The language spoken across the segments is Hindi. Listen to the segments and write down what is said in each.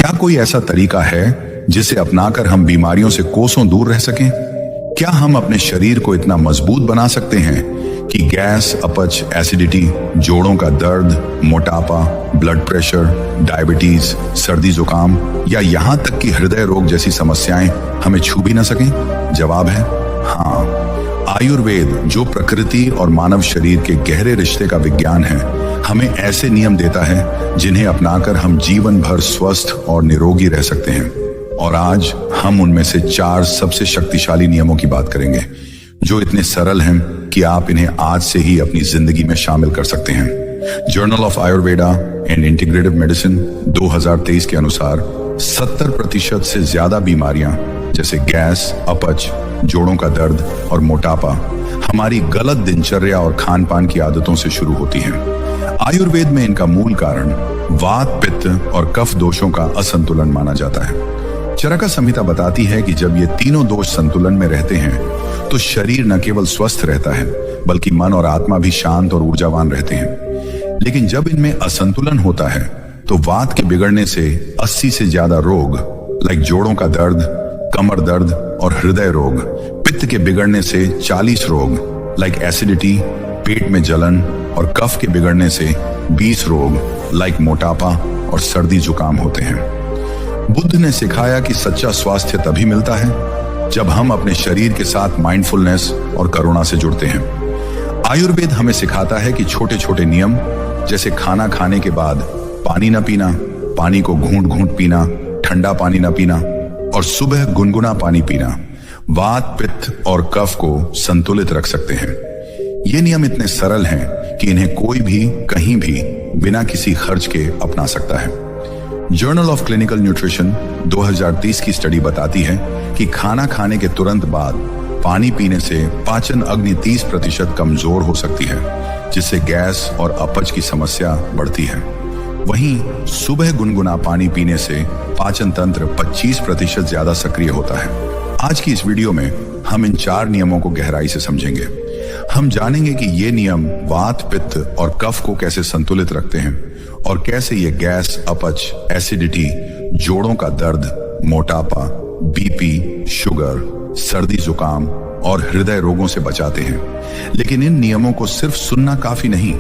क्या कोई ऐसा तरीका है जिसे अपनाकर हम बीमारियों से कोसों दूर रह सकें? क्या हम अपने शरीर को इतना मजबूत बना सकते हैं कि गैस, अपच, एसिडिटी, जोड़ों का दर्द, मोटापा, ब्लड प्रेशर, डायबिटीज, सर्दी जुकाम या यहाँ तक कि हृदय रोग जैसी समस्याएं हमें छू भी न सकें? जवाब है हाँ। आयुर्वेद, जो प्रकृति और मानव शरीर के गहरे रिश्ते का विज्ञान है, हमें ऐसे नियम देता है जिन्हें अपनाकर हम जीवन भर स्वस्थ और निरोगी रह सकते हैं। और आज हम उनमें से 4 सबसे शक्तिशाली नियमों की बात करेंगे, जो इतने सरल हैं कि आप इन्हें आज से ही अपनी जिंदगी में शामिल कर सकते हैं। Journal of Ayurveda and integrative medicine 2023 के अनुसार 70% से ज्यादा बीमारियां जैसे गैस, अपच, जोड़ों का दर्द और मोटापा हमारी गलत दिनचर्या और खान पान की आदतों से शुरू होती हैं। आयुर्वेद में इनका मूल कारण वात, पित्त और कफ दोषों का असंतुलन माना जाता है। चरका संहिता बताती है कि जब ये तीनों दोष संतुलन में रहते हैं तो शरीर न केवल स्वस्थ रहता है बल्कि मन और आत्मा भी शांत और ऊर्जावान रहते हैं। लेकिन जब इनमें असंतुलन होता है तो वात के बिगड़ने से 80 से ज्यादा रोग लाइक जोड़ों का दर्द, कमर दर्द और हृदय रोग, पित्त के बिगड़ने से 40 रोग लाइक एसिडिटी, पेट में जलन और कफ के बिगड़ने से 20 रोग लाइक मोटापा और सर्दी जुकाम होते हैं। बुद्ध ने सिखाया कि सच्चा स्वास्थ्य तभी मिलता है जब हम अपने शरीर के साथ माइंडफुलनेस और करुणा से जुड़ते हैं। आयुर्वेद हमें सिखाता है कि छोटे छोटे नियम जैसे खाना खाने के बाद पानी न पीना, पानी को घूंट घूंट पीना, ठंडा पानी न पीना और सुबह गुनगुना पानी पीना वात, पित्त और कफ को संतुलित रख सकते हैं। ये नियम इतने सरल हैं कि इन्हें कोई भी कहीं भी बिना किसी खर्च के अपना सकता है। जर्नल ऑफ क्लिनिकल न्यूट्रिशन 2030 की स्टडी बताती है कि खाना खाने के तुरंत बाद पानी पीने से पाचन अग्नि 30% कमजोर हो सकती है, जिससे गैस और अपच की समस्या बढ़ती है। वहीं सुबह गुनगुना पानी पीने से पाचन तंत्र 25% ज्यादा सक्रिय होता है। आज की इस वीडियो में हम इन 4 नियमों को गहराई से समझेंगे। हम जानेंगे कि ये नियम वात, पित्त और कफ को कैसे संतुलित रखते हैं और कैसे ये गैस, अपच, एसिडिटी, जोड़ों का दर्द, मोटापा, बीपी, शुगर, सर्दी जुकाम और हृदय रोगों से बचाते हैं। लेकिन इन नियमों को सिर्फ सुनना काफी नहीं,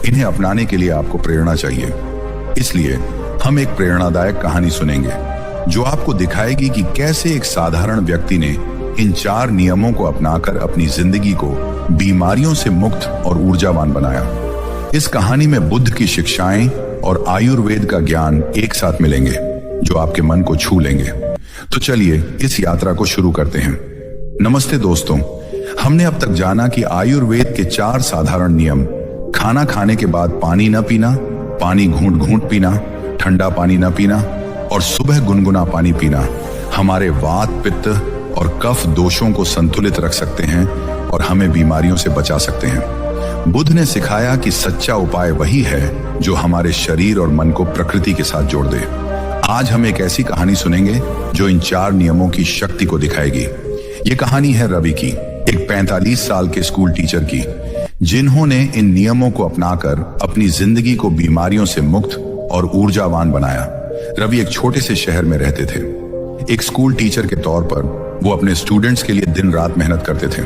इन्हें अपनाने के लिए आपको प्रेरणा चाहिए। इसलिए हम एक प्रेरणादायक कहानी सुनेंगे जो आपको दिखाएगी कि कैसे एक साधारण व्यक्ति ने इन 4 नियमों को अपनाकर अपनी जिंदगी को बीमारियों से मुक्त और ऊर्जावान बनाया। इस कहानी में बुद्ध की शिक्षाएं और आयुर्वेद का ज्ञान एक साथ मिलेंगे जो आपके मन को छू लेंगे। तो चलिए इस यात्रा को शुरू करते हैं। नमस्ते दोस्तों, हमने अब तक जाना कि आयुर्वेद के 4 साधारण नियम खाना खाने के बाद पानी न पीना, पानी घूंट घूंट पीना, ठंडा पानी न पीना और सुबह गुनगुना पानी पीना हमारे वात, पित्त और कफ दोषों को संतुलित रख सकते हैं और हमें बीमारियों से बचा सकते हैं। बुद्ध ने सिखाया कि सच्चा उपाय वही है जो हमारे शरीर और मन को प्रकृति के साथ जोड़ दे। आज हम एक ऐसी कहानी सुनेंगे जो इन 4 नियमों की शक्ति को दिखाएगी। ये कहानी है रवि की, एक 45 साल के स्कूल टीचर की, जिन्होंने इन नियमों को अपनाकर अपनी जिंदगी को बीमारियों से मुक्त और ऊर्जावान बनाया। रवि एक छोटे से शहर में रहते थे। एक स्कूल टीचर के तौर पर वो अपने स्टूडेंट्स के लिए दिन रात मेहनत करते थे।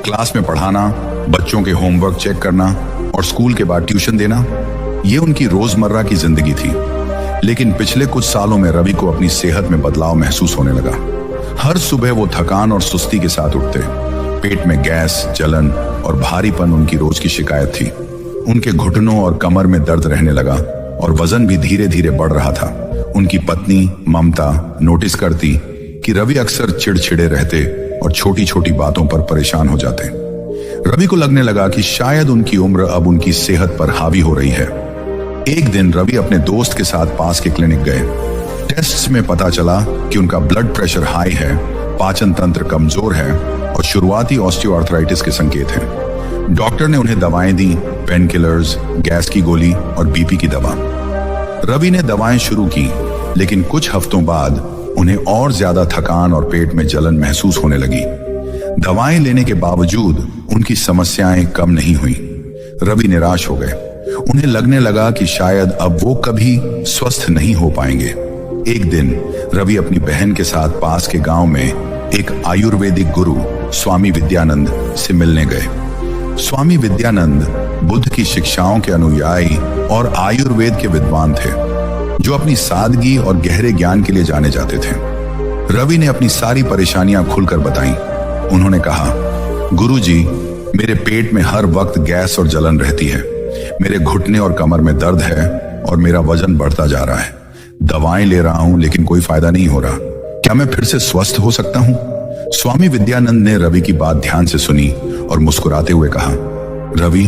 क्लास में पढ़ाना, बच्चों के होमवर्क चेक करना और स्कूल के बाद ट्यूशन देना, ये उनकी रोजमर्रा की जिंदगी थी। लेकिन पिछले कुछ सालों में रवि को अपनी सेहत में बदलाव महसूस होने लगा। हर सुबह वो थकान और सुस्ती के साथ उठते। पेट में गैस, जलन और भारीपन उनकी रोज की शिकायत थी। उनके घुटनों और कमर में दर्द रहने लगा और वजन भी धीरे धीरे बढ़ रहा था। उनकी पत्नी ममता नोटिस करती कि रवि अक्सर चिड़चिड़े रहते और छोटी छोटी बातों पर परेशान हो जाते। रवि को लगने लगा कि शायद उनकी उम्र अब उनकी सेहत पर हावी हो रही है। एक दिन रवि अपने दोस्त के साथ पास के क्लिनिक गए। टेस्ट्स में पता चला कि उनका ब्लड प्रेशर हाई है, पाचन तंत्र कमजोर है और शुरुआती ऑस्टियोआर्थराइटिस के संकेत हैं। डॉक्टर ने उन्हें दवाएं दी, पेन किलर्स, गैस की गोली और बीपी की दवा। रवि ने दवाएं शुरू की, लेकिन कुछ हफ्तों बाद उन्हें और ज्यादा थकान और पेट में जलन महसूस होने लगी। दवाएं लेने के बावजूद उनकी समस्याएं कम नहीं हुई। रवि निराश हो गए। उन्हें लगने लगा कि शायद अब वो कभी स्वस्थ नहीं हो पाएंगे। एक दिन रवि अपनी बहन के साथ पास के गांव में एक आयुर्वेदिक गुरु स्वामी विद्यानंद से मिलने गए। स्वामी विद्यानंद बुद्ध की शिक्षाओं के अनुयायी और आयुर्वेद के विद्वान थे, जो अपनी सादगी और गहरे ज्ञान के लिए जाने जाते थे। रवि ने अपनी सारी परेशानियां खुलकर बताई। उन्होंने कहा, गुरुजी, मेरे पेट में हर वक्त गैस और जलन रहती है, मेरे घुटने और कमर में दर्द है और मेरा वजन बढ़ता जा रहा है। दवाएं ले रहा हूं लेकिन कोई फायदा नहीं हो रहा। क्या मैं फिर से स्वस्थ हो सकता हूं? स्वामी विद्यानंद ने रवि की बात ध्यान से सुनी और मुस्कुराते हुए कहा, रवि,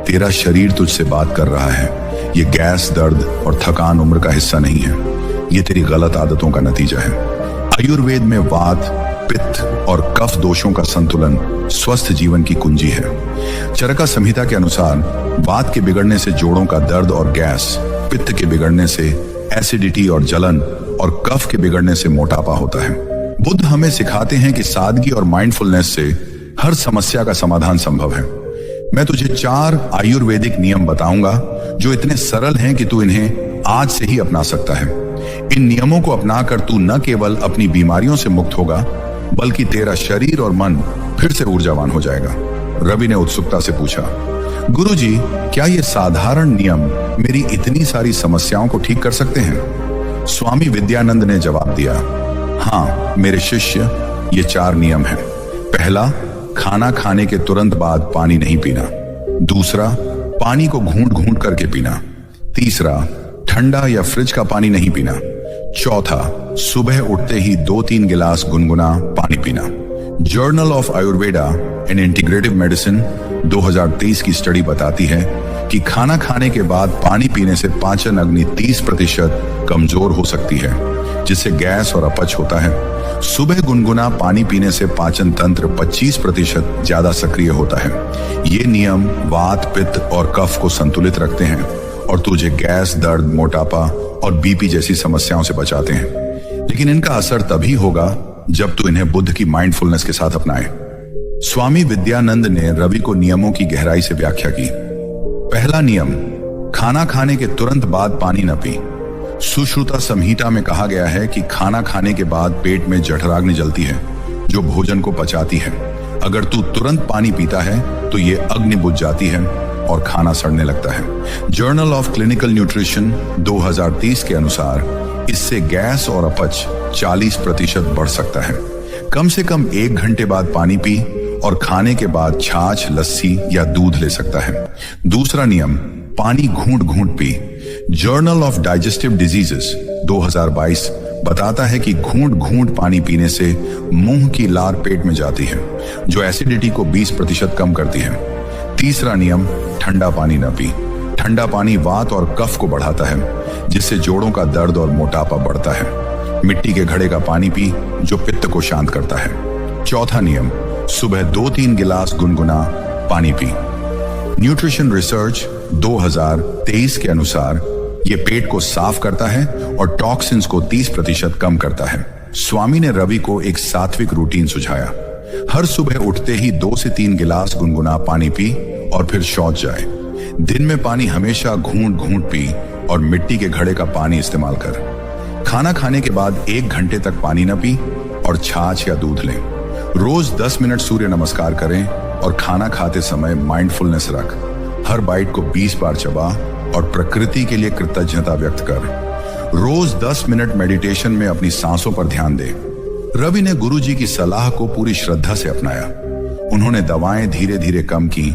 तेरा शरीर तुझसे बात कर रहा है। ये गैस, दर्द और थकान उम्र का हिस्सा नहीं है, ये तेरी गलत आदतों का नतीजा है। आयुर्वेद में वात, पित्त और कफ दोषों का संतुलन स्वस्थ जीवन की कुंजी है। चरका संहिता के अनुसार वात के बिगड़ने से जोड़ों का दर्द और गैस, पित्त के बिगड़ने से एसिडिटी और जलन और कफ के बिगड़ने से मोटापा होता है। बुद्ध हमें सिखाते हैं कि सादगी और माइंडफुलनेस से हर समस्या का समाधान संभव है। मैं तुझे 4 आयुर्वेदिक नियम बताऊंगा जो इतने सरल हैं कि तू इन्हें आज से ही अपना सकता है। इन नियमों को अपनाकर तू न केवल अपनी बीमारियों से मुक्त होगा, बल्कि तेरा शरीर और मन फिर से ऊर्जावान हो जाएगा। रवि ने उत्सुकता से पूछा, गुरुजी, क्या ये साधारण नियम मेरी इतनी सारी समस्याओं को ठीक कर सकते हैं? स्वामी विद्यानंद ने जवाब दिया, हाँ मेरे शिष्य, ये 4 नियम हैं। पहला, खाना खाने के तुरंत बाद पानी नहीं पीना। दूसरा, पानी को घूंट घूंट करके पीना। तीसरा, ठंडा या फ्रिज का पानी नहीं पीना। चौथा, सुबह उठते ही 2-3 गिलास गुनगुना पानी पीना। Journal of Ayurveda and integrative medicine 2023 की स्टडी बताती है कि खाना खाने के बाद पानी पीने से पाचन अग्नि 30% कमजोर हो सकती है, जिससे गैस और अपच होता है। सुबह गुनगुना पानी पीने से पाचन तंत्र 25% ज्यादा सक्रिय होता है। ये नियम वात, पित्त और कफ को संतुलित रखते हैं और तुझे गैस, दर्द, मोटापा और बीपी जैसी समस्याओं से बचाते हैं। लेकिन इनका असर तभी होगा जब तू इन्हें बुद्ध की माइंडफुलनेस के साथ अपनाए। स्वामी विद्यानंद ने रवि को नियमों की गहराई से व्याख्या की। पहला नियम, खाना खाने के तुरंत बाद पानी न पी। सुश्रुता संहिता में कहा गया है कि खाना खाने के बाद पेट में जठराग्नि जलती है, जो भोजन को पचाती है। अगर तू तुरंत पानी पीता है तो ये अग्नि बुझ जाती है और खाना सड़ने लगता है। जर्नल ऑफ क्लिनिकल न्यूट्रिशन 2030 के अनुसार इससे गैस और अपच 40% बढ़ सकता है। कम से कम 1 घंटे बाद पानी पी और खाने के बाद छाछ, लस्सी या दूध ले सकता है। दूसरा नियम, पानी घूंट घूंट पी। जर्नल ऑफ डाइजेस्टिव डिजीजेस 2022 बताता है कि घूंट घूंट पानी पीने से मुंह की लार पेट में जाती है, जो एसिडिटी को 20% कम करती है। तीसरा नियम, ठंडा पानी न पी। ठंडा पानी वात और कफ को बढ़ाता है, जिससे जोड़ों का दर्द और मोटापा बढ़ता है। मिट्टी के घड़े का पानी पी, जो पित्त को शांत करता है। चौथा नियम, सुबह 2-3 गिलास गुनगुना पानी पी। न्यूट्रिशन रिसर्च 2023 के अनुसार ये पेट को साफ करता है और टॉक्सिन्स को 30% कम करता है। स्वामी ने रवि को एक सात्विक रूटीन सुझाया। हर सुबह उठते ही 2 से 3 गिलास गुनगुना पानी पी और फिर शौच जाए। दिन में पानी हमेशा घूंट घूंट पी और मिट्टी के घड़े का पानी इस्तेमाल कर। खाना खाने के बाद 1 घंटे तक पानी न पी और छाछ या दूध लें। रोज 10 मिनट सूर्य नमस्कार करें और खाना खाते समय माइंडफुलनेस रख। हर बाइट को 20 बार चबा और प्रकृति के लिए कृतज्ञता व्यक्त कर। रोज 10 मिनट मेडिटेशन में अपनी सांसों पर ध्यान दे। रवि ने गुरुजी की सलाह को पूरी श्रद्धा से अपनाया। उन्होंने दवाएं धीरे धीरे कम की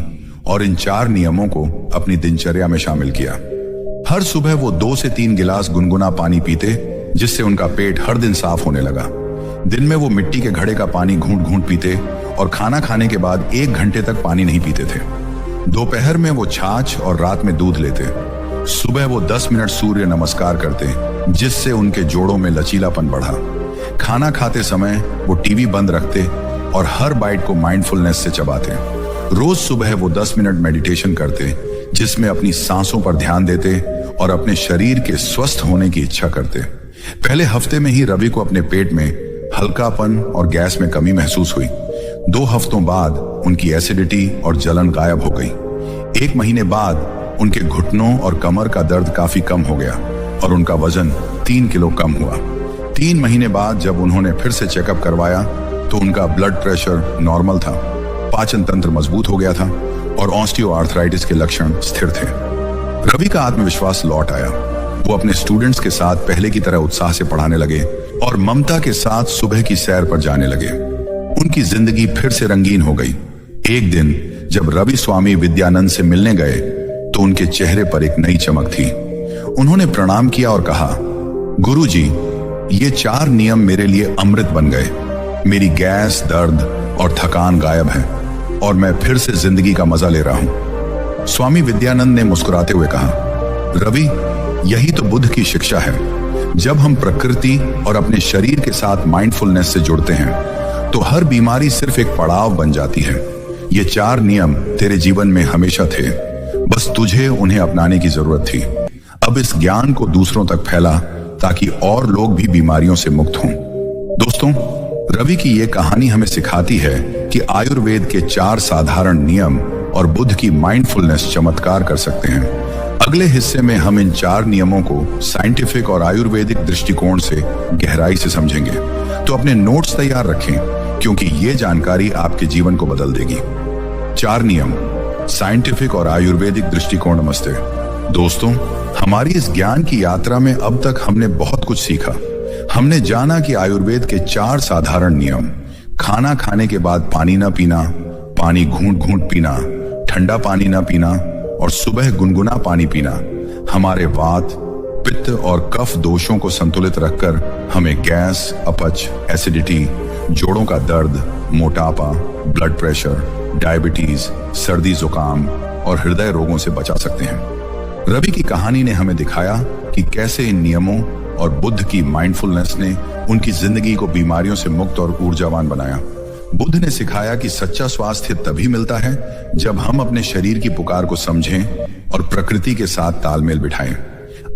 और इन 4 नियमों को अपनी दिनचर्या में शामिल किया। हर सुबह वो 2 से 3 गिलास गुनगुना पानी पीते, जिससे उनका पेट हर दिन साफ होने लगा। दिन में वो मिट्टी के घड़े का पानी घूंट घूंट पीते और खाना खाने के बाद 1 घंटे तक पानी नहीं पीते थे। दोपहर में वो छाछ और रात में दूध लेते। सुबह वो 10 मिनट सूर्य नमस्कार करते, जिससे उनके जोड़ों में लचीलापन बढ़ा। खाना खाते समय वो टीवी बंद रखते और हर बाइट को माइंडफुलनेस से चबाते। रोज सुबह वो 10 मिनट मेडिटेशन करते, जिसमें अपनी सांसों पर ध्यान देते और अपने शरीर के स्वस्थ होने की इच्छा करते। पहले हफ्ते में ही रवि को अपने पेट में हल्कापन और गैस में कमी महसूस हुई। 2 हफ्तों बाद उनकी एसिडिटी और जलन गायब हो गई। 1 महीने बाद उनके घुटनों और कमर का दर्द काफी कम हो गया और उनका वजन 3 किलो कम हुआ। 3 महीने बाद जब उन्होंने फिर से चेकअप करवाया तो उनका ब्लड प्रेशर नॉर्मल था, पाचन तंत्र मजबूत हो गया था और ऑस्टियोआर्थराइटिस के लक्षण स्थिर थे। रवि का आत्मविश्वास लौट आया। वो अपने स्टूडेंट्स के साथ पहले की तरह उत्साह से पढ़ाने लगे और ममता के साथ सुबह की सैर पर जाने लगे। उनकी जिंदगी फिर से रंगीन हो गई। एक दिन जब रवि स्वामी विद्यानंद से मिलने गए तो उनके चेहरे पर एक नई चमक थी। उन्होंने प्रणाम किया और कहा, गुरुजी, ये 4 नियम मेरे लिए अमृत बन गए। मेरी गैस, दर्द और थकान गायब है और मैं फिर से जिंदगी का मजा ले रहा हूं। स्वामी विद्यानंद ने मुस्कुराते हुए कहा, रवि, यही तो बुद्ध की शिक्षा है। जब हम प्रकृति और अपने शरीर के साथ माइंडफुलनेस से जुड़ते हैं तो हर बीमारी सिर्फ एक पड़ाव बन जाती है। ये 4 नियम तेरे जीवन में हमेशा थे, बस तुझे उन्हें अपनाने की जरूरत थी। अब इस ज्ञान को दूसरों तक फैला ताकि और लोग भी बीमारियों से मुक्त हों। दोस्तों, रवि की ये कहानी हमें सिखाती है कि आयुर्वेद के 4 साधारण नियम और बुद्ध की माइंडफुलनेस चमत्कार कर सकते हैं। अगले हिस्से में हम इन 4 नियमों को साइंटिफिक और आयुर्वेदिक दृष्टिकोण से गहराई से समझेंगे। तो अपने नोट्स तैयार रखें क्योंकि ये जानकारी आपके जीवन को बदल देगी। 4 नियम, साइंटिफिक और आयुर्वेदिक दृष्टिकोण। नमस्ते दोस्तों, हमारी इस ज्ञान की यात्रा में अब तक हमने बहुत कुछ सीखा। हमने जाना कि आयुर्वेद के 4 साधारण नियम, खाना खाने के बाद पानी न पीना, पानी घूंट घूंट पीना, ठंडा पानी न पीना और सुबह गुनगुना पानी पीना, हमारे वात, पित्त और कफ दोषों को संतुलित रखकर हमें गैस, अपच, एसिडिटी, जोड़ों का दर्द, मोटापा, ब्लड प्रेशर, डायबिटीज, सर्दी जुकाम और हृदय रोगों से बचा सकते हैं। रवि की कहानी ने हमें दिखाया कि कैसे इन नियमों और बुद्ध की माइंडफुलनेस ने उनकी जिंदगी को बीमारियों से मुक्त और ऊर्जावान बनाया। बुद्ध ने सिखाया कि सच्चा स्वास्थ्य तभी मिलता है जब हम अपने शरीर की पुकार को समझें और प्रकृति के साथ तालमेल बिठाएं।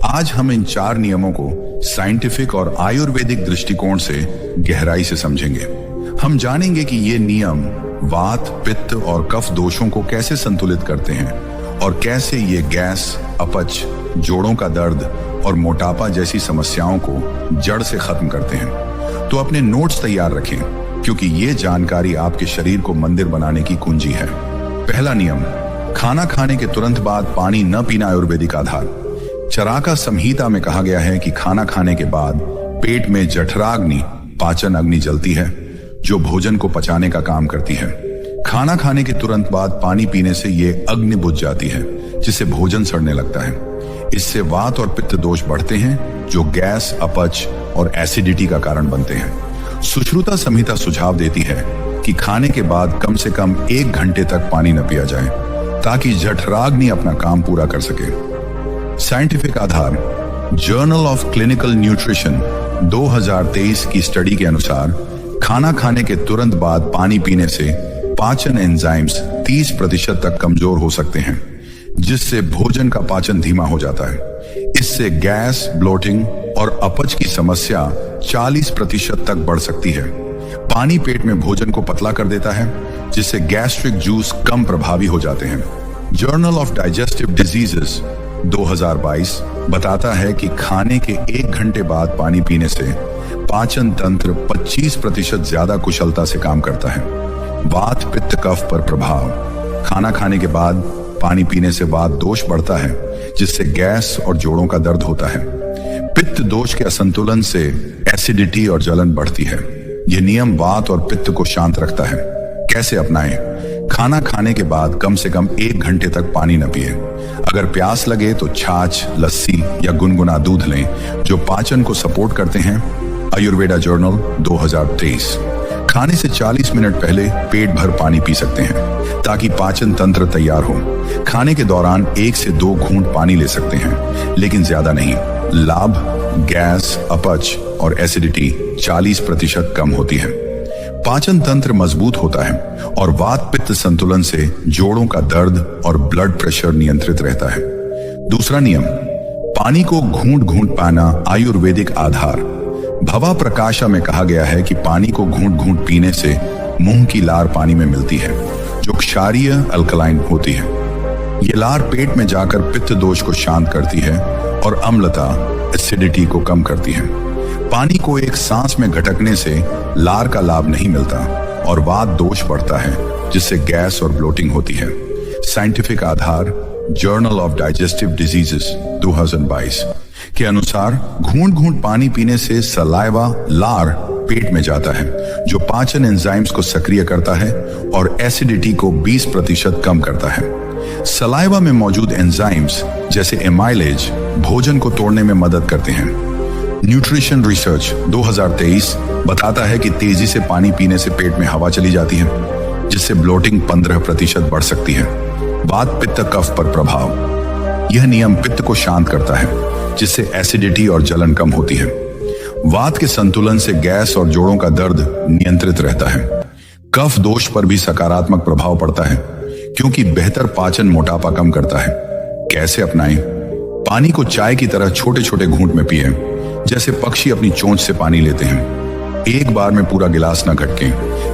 आज हम इन 4 नियमों को साइंटिफिक और आयुर्वेदिक दृष्टिकोण से गहराई से समझेंगे। हम जानेंगे कि ये नियम वात, पित्त और कफ दोषों को कैसे संतुलित करते हैं और कैसे ये गैस, अपच, जोड़ों का दर्द और मोटापा जैसी समस्याओं को जड़ से खत्म करते हैं। तो अपने नोट्स तैयार रखें क्योंकि ये जानकारी आपके शरीर को मंदिर बनाने की कुंजी है। पहला नियम, खाना खाने के तुरंत बाद पानी न पीना। आयुर्वेदिक आधार। चरका संहिता में कहा गया है कि खाना खाने के बाद पेट में जठराग्नि, पाचन अग्नि जलती है जो भोजन को पचाने का काम करती है। खाना खाने के तुरंत बाद पानी पीने से ये अग्नि बुझ जाती है जिससे भोजन सड़ने लगता है। इससे वात और पित्त दोष बढ़ते हैं जो गैस, अपच और एसिडिटी का कारण बनते हैं। सुश्रुता संहिता सुझाव देती है कि खाने के बाद कम से कम 1 घंटे तक पानी न पिया जाए ताकि जठराग्नि अपना काम पूरा कर सके। Scientific Aadhaar. Journal of clinical nutrition 2023 की स्टडी के अनुसार खाना खाने के तुरंत बाद पानी पीने से पाचन एंजाइम्स 30% तक कमजोर हो सकते हैं जिससे भोजन का पाचन धीमा हो जाता है। इससे गैस, ब्लोटिंग और अपच की समस्या 40% तक बढ़ सकती है। पानी पेट में भोजन को पतला कर देता है जिससे गैस्ट्रिक जूस कम प्रभावी हो जाते हैं। जर्नल ऑफ डाइजेस्टिव डिजीजेस 2022 बताता है कि खाने के 1 घंटे बाद पानी पीने से पाचन तंत्र 25% ज्यादा कुशलता से काम करता है। वात, पित्त, कफ पर प्रभाव। खाना खाने के बाद पानी पीने से वात दोष बढ़ता है जिससे गैस और जोड़ों का दर्द होता है। पित्त दोष के असंतुलन से एसिडिटी और जलन बढ़ती है। यह नियम वात और पित्त को शांत रखता है। कैसे अपनाएं? खाना खाने के बाद कम से कम 1 घंटे तक पानी न पिए। अगर प्यास लगे तो छाछ, लस्सी या गुनगुना दूध लें जो पाचन को सपोर्ट करते हैं। आयुर्वेदा जर्नल 2023। खाने से 40 मिनट पहले पेट भर पानी पी सकते हैं ताकि पाचन तंत्र तैयार हो। खाने के दौरान 1 से 2 घूंट पानी ले सकते हैं लेकिन ज्यादा नहीं। लाभ, गैस, अपच और एसिडिटी 40% कम होती है। पाचन तंत्र मजबूत होता है और वात पित्त संतुलन से जोड़ों का दर्द और ब्लड प्रेशर नियंत्रित रहता है। दूसरा नियम, पानी को घूंट घूंट पाना। आयुर्वेदिक आधार। भवा प्रकाशा में कहा गया है कि पानी को घूंट घूंट पीने से मुंह की लार पानी में मिलती है जो क्षारीय अल्कलाइन होती है। ये लार पेट में जाकर पित्त दोष को शांत करती है और अम्लता, एसिडिटी को कम करती हैं। पानी को एक सांस में घटकने से लार का लाभ नहीं मिलता और वात दोष बढ़ता है, जिससे गैस और ब्लोटिंग होती है। Scientific Aadhaar journal of digestive diseases 2022 के अनुसार घूंट घूंट पानी पीने से सलाइवा लार पेट में जाता है, जो पाचन एंजाइम्स को सक्रिय करता है और एसिडिटी को 20% कम करता है। सलाइवा में मौजूद एंजाइम्स जैसे एमाइलेज भोजन को तोड़ने में मदद करते हैं। न्यूट्रिशन रिसर्च 2023 बताता है कि तेजी से पानी पीने से पेट में हवा चली जाती है, जिससे ब्लोटिंग 15% बढ़ सकती है। वात पित्त कफ पर प्रभाव, यह नियम पित्त को शांत करता है, जिससे एसिडिटी और जलन कम होती है। वात के संतुलन से गैस और जोड़ों का दर्द नियंत्रित रहता है। कफ दोष पर भी सकारात्मक प्रभाव पड़ता है, क्योंकि बेहतर पाचन मोटापा कम करता है। कैसे अपनाएं? पानी को चाय की तरह छोटे छोटे घूंट में पिएं, जैसे पक्षी अपनी चोंच से पानी लेते हैं। एक बार में पूरा गिलास न घटके,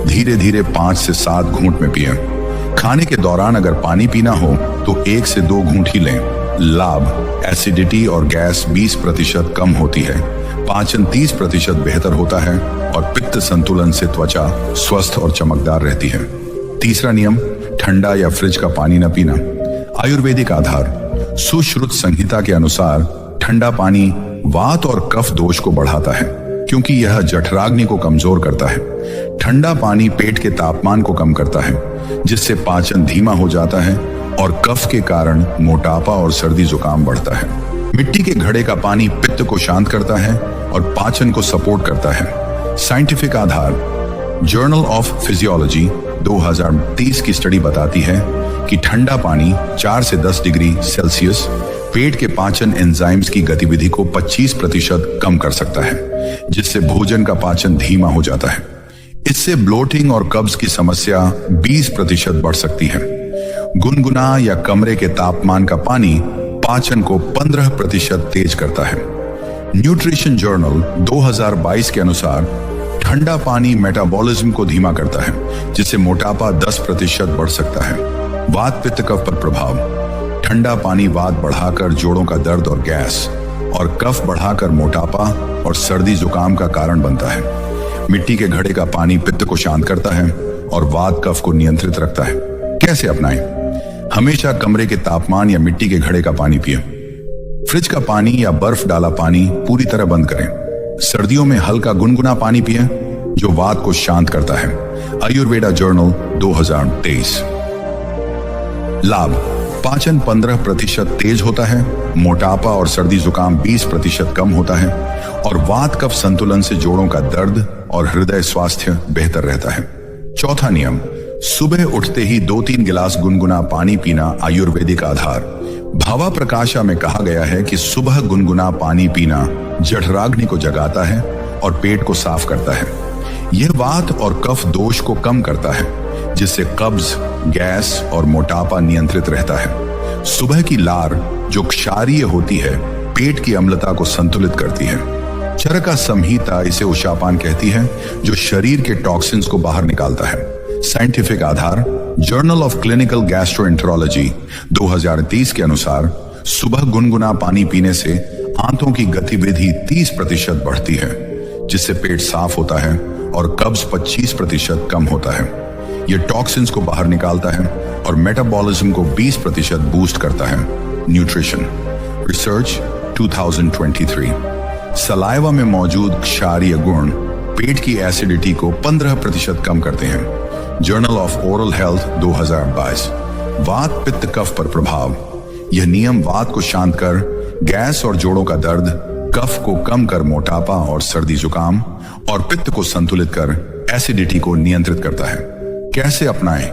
धीरे धीरे 5 से 7 घूंट में पिएं। खाने के दौरान अगर पानी पीना हो तो 1 से 2 घूंट ही लें। लाभ, एसिडिटी और गैस 20% कम होती है, पाचन 30% बेहतर होता है और पित्त संतुलन से त्वचा स्वस्थ और चमकदार रहती है। तीसरा नियम, ठंडा या फ्रिज का पानी न पीना। आयुर्वेदिक आधार सुश्रुत संहिता के अनुसार ठंडा पानी वात और कफ दोष को बढ़ाता है, क्योंकि यह जठराग्नि को कमजोर करता है। ठंडा पानी पेट के तापमान को कम करता है, जिससे पाचन धीमा हो जाता है और कफ के कारण मोटापा और सर्दी जुकाम बढ़ता है। मिट्टी के घड़े का पानी पित्त को शांत करता है और पाचन को सपोर्ट करता है। Scientific Aadhaar journal of physiology 2023 की स्टडी बताती है कि ठंडा पानी 4 से 10 डिग्री सेल्सियस पेट के पाचन एंजाइम्स की गतिविधि को 25% कम कर सकता है, जिससे भोजन का पाचन धीमा हो जाता है। इससे ब्लोटिंग और कब्ज की समस्या 20% बढ़ सकती है। गुनगुना या कमरे के तापमान का पानी पाचन को 15% तेज करता है। न्यूट्रिशन जर्नल 2022 के अनुसार ठंडा पानी मेटाबॉलिज्म को धीमा करता है, जिससे मोटापा 10% बढ़ सकता है। वात पित्त कफ पर प्रभाव, ठंडा पानी वात बढ़ाकर जोड़ों का दर्द और गैस और कफ बढ़ाकर मोटापा और सर्दी जुकाम का कारण बनता है। मिट्टी के घड़े का पानी पित्त को शांत करता है और वात कफ को नियंत्रित रखता है। कैसे अपनाएं? हमेशा कमरे के तापमान या मिट्टी के घड़े का पानी पिएं। फ्रिज का पानी या बर्फ डाला पानी पूरी तरह बंद करें। सर्दियों में हल्का गुनगुना पानी पिएं, जो वात को शांत करता है। आयुर्वेदा जर्नल 2023। लाभ, पाचन 15% तेज होता है, मोटापा और सर्दी जुकाम 20% कम होता है और वात कफ संतुलन से जोड़ों का दर्द और हृदय स्वास्थ्य बेहतर रहता है। चौथा नियम, सुबह उठते ही 2-3 गिलास गुनगुना पानी पीना। आयुर्वेदिक आधार भावा प्रकाशा में कहा गया है कि सुबह गुनगुना पानी पीना जठराग्नि को जगाता है और पेट को साफ करता है। यह वात और कफ दोष को कम करता है, जिससे कब्ज, गैस और मोटापा नियंत्रित रहता है। सुबह की लार, जो क्षारीय होती है, पेट की अम्लता को संतुलित करती है। चरका संहिता इसे उषापान कहती है, जो शरीर के टॉक्सिन्स को बाहर निकालता है। Scientific Aadhaar journal of clinical gastroenterology 2030 के अनुसार सुबह गुनगुना पानी पीने से आंतों की गतिविधि 30% बढ़ती है, जिससे पेट साफ होता है और कब्ज 25% कम होता है। यह टॉक्सिन्स को बाहर निकालता है और मेटाबॉलिज्म को 20% बूस्ट करता है। न्यूट्रिशन रिसर्च 2023 सलाइवा में मौजूद क्षारीय गुण पेट की एसिडिटी को 15% कम करते हैं। जर्नल ऑफ ओरल हेल्थ 2022 वात पित्त कफ पर प्रभाव, यह नियम वात को शांत कर गैस और जोड़ों का दर्द, कफ को कम कर मोटापा और सर्दी जुकाम और पित्त को संतुलित कर एसिडिटी को नियंत्रित करता है। कैसे अपनाएं?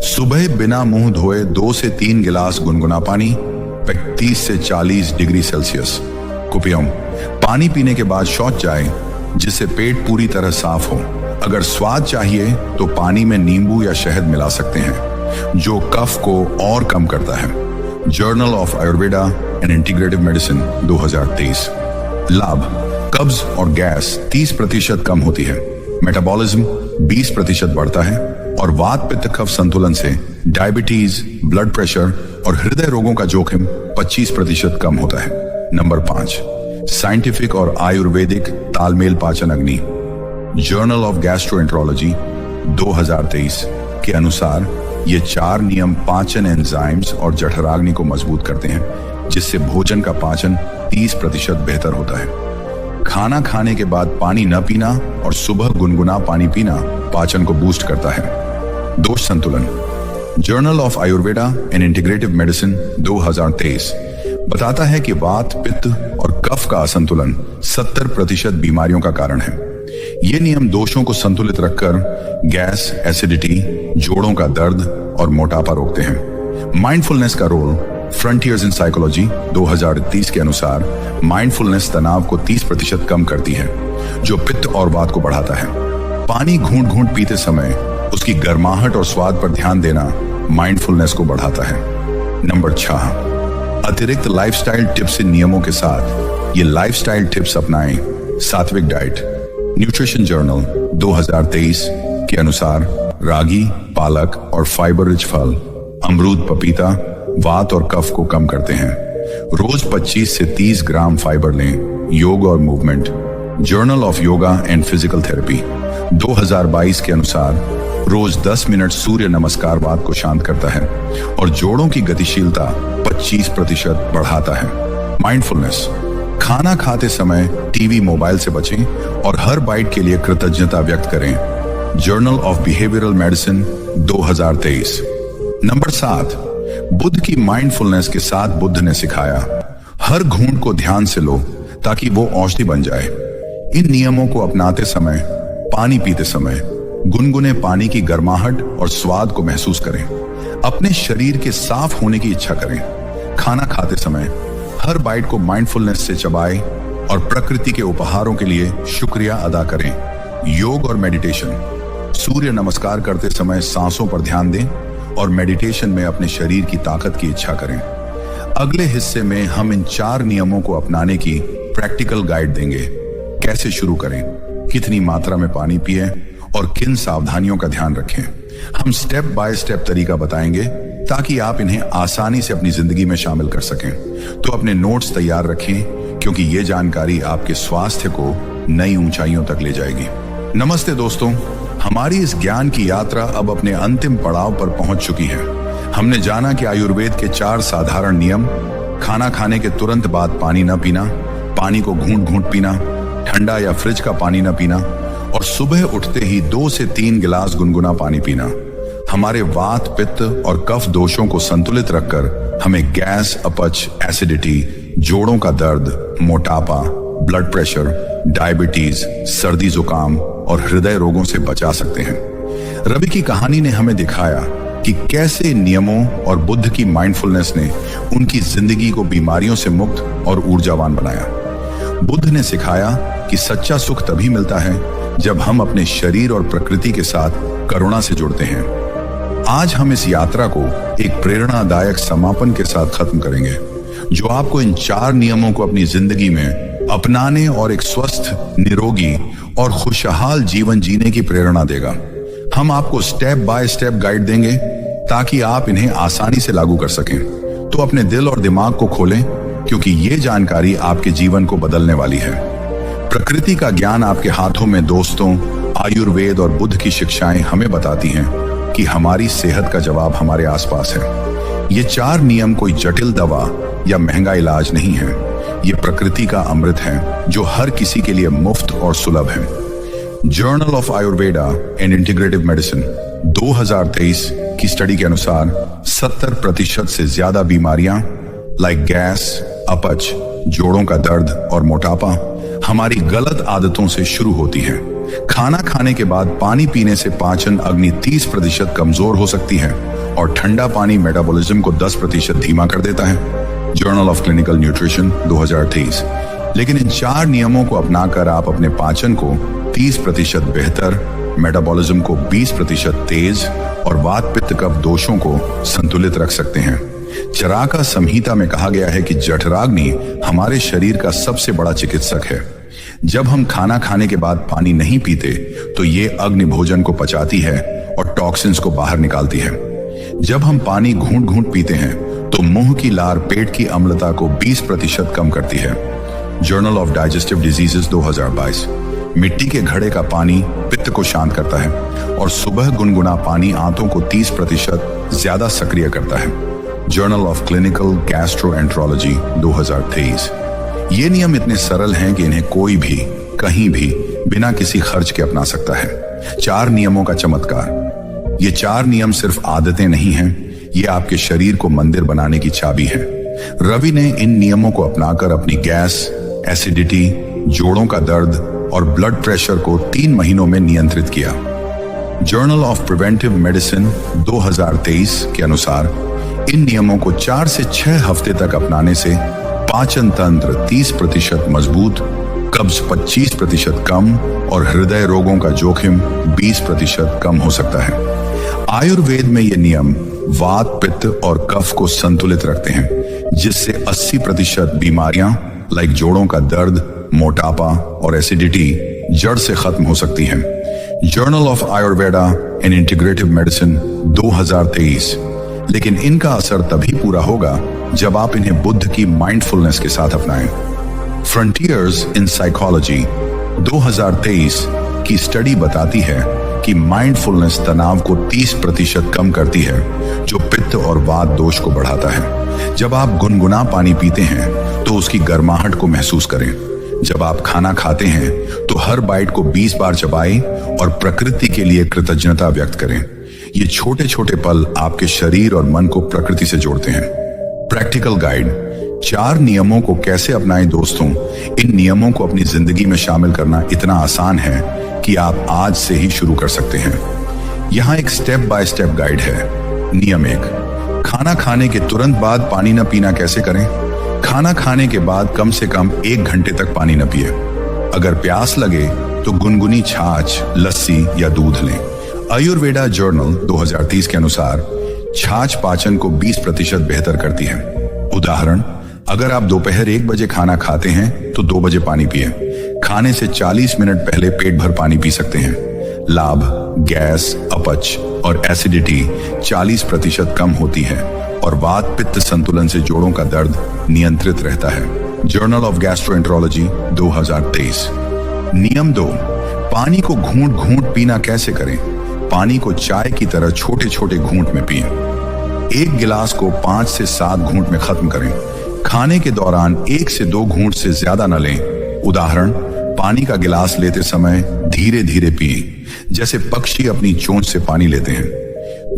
सुबह बिना मुंह धोए 2 से 3 गिलास गुनगुना पानी 30 से 40 डिग्री सेल्सियस को पिएं। पानी पीने के बाद शौच जाए, जिससे पेट पूरी तरह साफ हो। अगर स्वाद चाहिए तो पानी में नींबू या शहद मिला सकते हैं, जो कफ को और कम करता है। Journal of Ayurveda and integrative medicine 2023। लाभ, कब्ज और गैस 30% कम होती है, मेटाबॉलिज्म 20% बढ़ता है और वात पित्त कफ संतुलन से डायबिटीज, ब्लड प्रेशर और हृदय रोगों का जोखिम 25% कम होता है। नंबर 5, साइंटिफिक और आयुर्वेदिक तालमेल पाचन अग्नि। जर्नल ऑफ गैस्ट्रोएंट्रोलॉजी 2023 के अनुसार ये 4 नियम पाचन एंजाइम्स और जठराग्नि को मजबूत करते हैं, जिससे भोजन का पाचन 30% बेहतर होता है। खाना खाने के बाद पानी न पीना और सुबह गुनगुना पानी पीना पाचन को बूस्ट करता है। दोष संतुलन। Journal of Ayurveda and integrative medicine 2023 बताता है कि वात, पित्त और कफ का असंतुलन 70% बीमारियों का कारण है। ये नियम दोषों को संतुलित रखकर गैस, एसिडिटी, जोड़ों का दर्द और मोटापा रोकते हैं। माइंडफुलनेस का रोल। फ्रंटियर्स इन साइकोलॉजी 2030 के अनुसार माइंडफुलनेस तनाव को 30% कम करती है, जो पित्त और वात को बढ़ाता है। पानी घूंट घूंट पीते समय उसकी गर्माहट और स्वाद पर ध्यान देना माइंडफुलनेस को बढ़ाता है। नंबर 6, अतिरिक्त लाइफस्टाइल टिप्स। इन नियमों के साथ ये लाइफस्टाइल टिप्स अपनाएं। सात्विक डाइट। न्यूट्रिशन जर्नल 2023 के अनुसार रागी, पालक और फाइबर रिच फल, अमरूद, पपीता वात और कफ को कम करते हैं। रोज 25 से 30 ग्राम फाइबर लें। योग और movement. Journal of yoga and physical therapy 2022 के अनुसार रोज 10 मिनट सूर्य नमस्कार वात को शांत करता है और जोड़ों की गतिशीलता 25% बढ़ाता है। माइंडफुलनेस। खाना खाते समय टीवी, मोबाइल से बचें और हर बाइट के लिए कृतज्ञता व्यक्त करें। Journal of behavioural medicine 2023। Number 7, Buddha की माइंडफुलनेस के साथ बुद्ध ने सिखाया, हर घूंट को ध्यान से लो ताकि वो औषधि बन जाए। इन नियमों को अपनाते समय, पानी पीते समय गुनगुने पानी की गर्माहट और स्वाद को महसूस करें। अपने शरीर के साफ होने की इच्छा करें। खाना खाते समय हर बाइट को माइंडफुलनेस से चबाएं और प्रकृति के उपहारों के लिए शुक्रिया अदा करें। योग और मेडिटेशन। सूर्य नमस्कार करते समय सांसों पर ध्यान दें और मेडिटेशन में अपने शरीर की ताकत की इच्छा करें। अगले हिस्से में हम इन 4 नियमों को अपनाने की प्रैक्टिकल गाइड देंगे। कैसे शुरू करें, कितनी मात्रा में पानी पिएं और किन सावधानियों का ध्यान रखें। हम स्टेप बाय स्टेप तरीका बताएंगे ताकि आप इन्हें आसानी से अपनी जिंदगी में शामिल कर सकें। तो अपने नोट्स तैयार रखें, क्योंकि ये जानकारी आपके स्वास्थ्य को नई ऊंचाइयों तक ले जाएगी। नमस्ते दोस्तों, हमारी इस ज्ञान की यात्रा अब अपने अंतिम पड़ाव पर पहुंच चुकी है। हमने जाना कि आयुर्वेद के 4 साधारण नियम: खाना खाने के तुरंत बाद पानी न पीना, पानी को घूंट घूंट पीना, ठंडा या फ्रिज का पानी न पीना और सुबह उठते ही 2 से 3 गिलास गुनगुना पानी पीना हमारे वात, पित्त और कफ दोषों को संतुलित रखकर हमें गैस, अपच, एसिडिटी, जोड़ों का दर्द, मोटापा, ब्लड प्रेशर, डायबिटीज, सर्दी जुकाम और हृदय रोगों से बचा सकते हैं। रवि की कहानी ने हमें दिखाया कि कैसे इन नियमों और बुद्ध की माइंडफुलनेस ने उनकी जिंदगी को बीमारियों से मुक्त और ऊर्जावान बनाया। बुद्ध ने सिखाया कि सच्चा सुख तभी मिलता है जब हम अपने शरीर और प्रकृति के साथ करुणा से जुड़ते हैं। आज हम इस यात्रा को एक प्रेरणादायक समापन के साथ खत्म करेंगे, जो आपको इन 4 नियमों को अपनी जिंदगी में अपनाने और एक स्वस्थ, निरोगी और खुशहाल जीवन जीने की प्रेरणा देगा। हम आपको स्टेप बाय स्टेप गाइड देंगे ताकि आप इन्हें आसानी से लागू कर सकें। तो अपने दिल और दिमाग को खोलें, क्योंकि ये जानकारी आपके जीवन को बदलने वाली है। प्रकृति का ज्ञान आपके हाथों में दोस्तों। आयुर्वेद और बुद्ध की शिक्षाएं हमें बताती हैं कि हमारी सेहत का जवाब हमारे आसपास है। ये 4 नियम कोई जटिल दवा या महंगा इलाज नहीं है। ये प्रकृति का अमृत है, जो हर किसी के लिए मुफ्त और सुलभ है। Journal of Ayurveda and integrative medicine 2023 की स्टडी के अनुसार 70% से ज्यादा बीमारियां लाइक गैस, अपच, जोड़ों का दर्द और मोटापा हमारी गलत आदतों से शुरू होती है। खाना खाने के बाद पानी पीने से पाचन अग्नि 30% कमजोर हो सकती है और ठंडा पानी मेटाबॉलिज्म को 10% धीमा कर देता है। Journal of clinical nutrition 2023। लेकिन इन 4 नियमों को अपनाकर आप अपने पाचन को 30% बेहतर, मेटाबॉलिज्म को 20% तेज और वात, पित्त, कफ दोषों को संतुलित रख सकते हैं। चरका संहिता में कहा गया है कि जठराग्नि हमारे शरीर का सबसे बड़ा चिकित्सक है। जब हम खाना खाने के बाद पानी नहीं पीते तो ये अग्नि भोजन को पचाती है और टॉक्सिन्स को बाहर निकालती है। जब हम पानी घूंट घूंट पीते हैं तो मुंह की लार पेट की अम्लता को 20% कम करती है। Journal of digestive diseases 2022। मिट्टी के घड़े का पानी पित्त को शांत करता है और सुबह गुनगुना पानी आंतों को 30% ज्यादा सक्रिय करता है। Journal of clinical gastroenterology 2023। ये नियम इतने सरल हैं कि इन्हें कोई भी कहीं भी बिना किसी खर्च के अपना सकता है। 4 नियमों का चमत्कार। ये 4 नियम सिर्फ आदतें नहीं हैं, ये आपके शरीर को मंदिर बनाने की चाबी है। रवि ने इन नियमों को अपनाकर अपनी गैस, एसिडिटी, जोड़ों का दर्द और ब्लड प्रेशर को 3 महीनों में नियंत्रित किया। जर्नल ऑफ प्रिवेंटिव मेडिसिन 2023 के अनुसार इन नियमों को 4 से 6 हफ्ते तक अपनाने से पाचन तंत्र 30% मजबूत, कब्ज 25% कम और हृदय रोगों का जोखिम 20% कम हो सकता है। आयुर्वेद में ये नियम वात, पित्त और कफ को संतुलित रखते हैं, जिससे 80% बीमारियां लाइक जोड़ों का दर्द, मोटापा और एसिडिटी जड़ से खत्म हो सकती हैं। Journal of Ayurveda and integrative medicine 2023। लेकिन इनका असर तभी पूरा होगा जब आप इन्हें बुद्ध की माइंडफुलनेस के साथ अपनाएं। फ्रंटियर्स इन साइकोलॉजी 2023 की स्टडी बताती है कि माइंडफुलनेस तनाव को 30% कम करती है, जो पित्त और वात दोष को बढ़ाता है। जब आप गुनगुना पानी पीते हैं तो उसकी गर्माहट को महसूस करें। जब आप खाना खाते हैं तो हर बाइट को 20 बार चबाएं और प्रकृति के लिए कृतज्ञता व्यक्त करें। ये छोटे छोटे पल आपके शरीर और मन को प्रकृति से जोड़ते हैं। Practical guide. 4 नियमों को कैसे अपनाएं दोस्तों। इन नियमों को अपनी जिंदगी में शामिल करना इतना आसान है कि आप आज से ही शुरू कर सकते हैं। यहाँ एक स्टेप बाय स्टेप गाइड है। नियम 1, खाना खाने के तुरंत बाद पानी न पीना कैसे करें। खाना खाने के बाद कम से कम 1 घंटे तक पानी न पिए। अगर प्यास लगे तो गुनगुनी छाछ, लस्सी या दूध लें। आयुर्वेदा जर्नल 2023 के अनुसार छाछ पाचन को 20% बेहतर करती है। उदाहरण, अगर आप दोपहर 1 बजे खाना खाते हैं तो 2 बजे पानी पिए। खाने से 40 मिनट पहले पेट भर पानी पी सकते हैं। लाभ, गैस, अपच और एसिडिटी 40% कम होती है और वात पित्त संतुलन से जोड़ों का दर्द नियंत्रित रहता है। Journal of gastroenterology 2023। नियम 2, पानी को घूंट घूंट पीना कैसे करें। पानी को चाय की तरह छोटे छोटे घूंट में पिएं। 1 गिलास को 5 से 7 घूंट में खत्म करें। खाने के दौरान 1 से 2 घूंट से ज्यादा न लें। उदाहरण, पानी का गिलास लेते समय धीरे धीरे पिएं, जैसे पक्षी अपनी चोंच से पानी लेते हैं।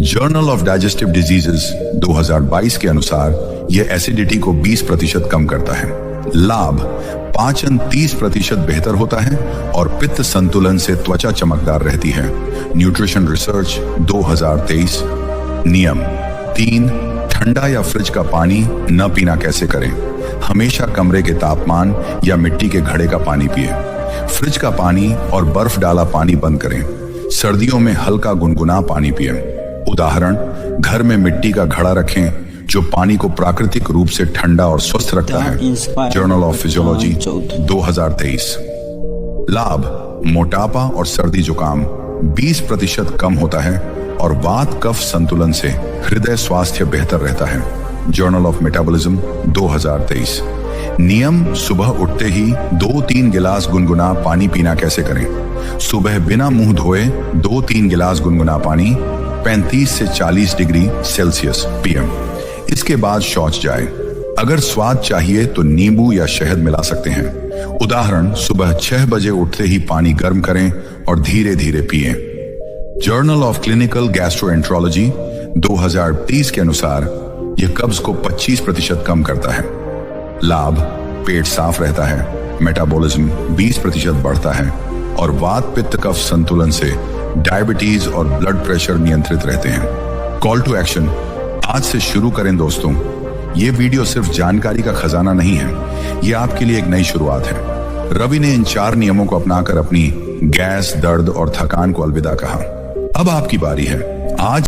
जर्नल ऑफ डाइजेस्टिव डिजीजेस 2022 के अनुसार यह एसिडिटी को 20% कम करता है। लाभ, पाचन 30% बेहतर होता है और पित्त संतुलन से त्वचा चमकदार रहती है। Nutrition research 2023। नियम 3, ठंडा या फ्रिज का पानी न पीना कैसे करें। हमेशा कमरे के तापमान या मिट्टी के घड़े का पानी पिए। फ्रिज का पानी और बर्फ डाला पानी बंद करें। सर्दियों में हल्का गुनगुना पानी पिए। उदाहरण, घर में मिट्टी का घड़ा रखें जो पानी को प्राकृतिक रूप से ठंडा और स्वस्थ रखता है। Journal of physiology 2023। लाभ, मोटापा और सर्दी जुकाम 20% कम होता है और वात कफ संतुलन से हृदय स्वास्थ्य बेहतर रहता है। Journal of metabolism 2023। नियम, सुबह उठते ही 2-3 गिलास गुनगुना पानी पीना कैसे करें। सुबह बिना मुंह धोए 2-3 गिलास गुनगुना पानी 35 से 40 डिग्री सेल्सियस पीएम। इसके बाद शौच जाए। अगर स्वाद चाहिए तो नींबू या शहद मिला सकते हैं। उदाहरण, सुबह 6 बजे उठते ही पानी गर्म करें और धीरे धीरे पिएं। जर्नल ऑफ क्लिनिकल गैस्ट्रोएंट्रोलॉजी 2023 के अनुसार यह कब्ज को 25% कम करता है। लाभ, पेट साफ रहता है, मेटाबॉलिज्म 20% बढ़ता है और वात पित्त कफ संतुलन से डायबिटीज और ब्लड प्रेशर नियंत्रित रहते हैं। कॉल टू एक्शन, आज से शुरू करें दोस्तों। ये वीडियो सिर्फ जानकारी का खजाना नहीं है, ये आपके लिए एक नई शुरुआत है। रवि ने इन 4 नियमों को अपनाकर अपनी गैस, दर्द और थकान को अलविदा कहा। अब आपकी बारी है। आज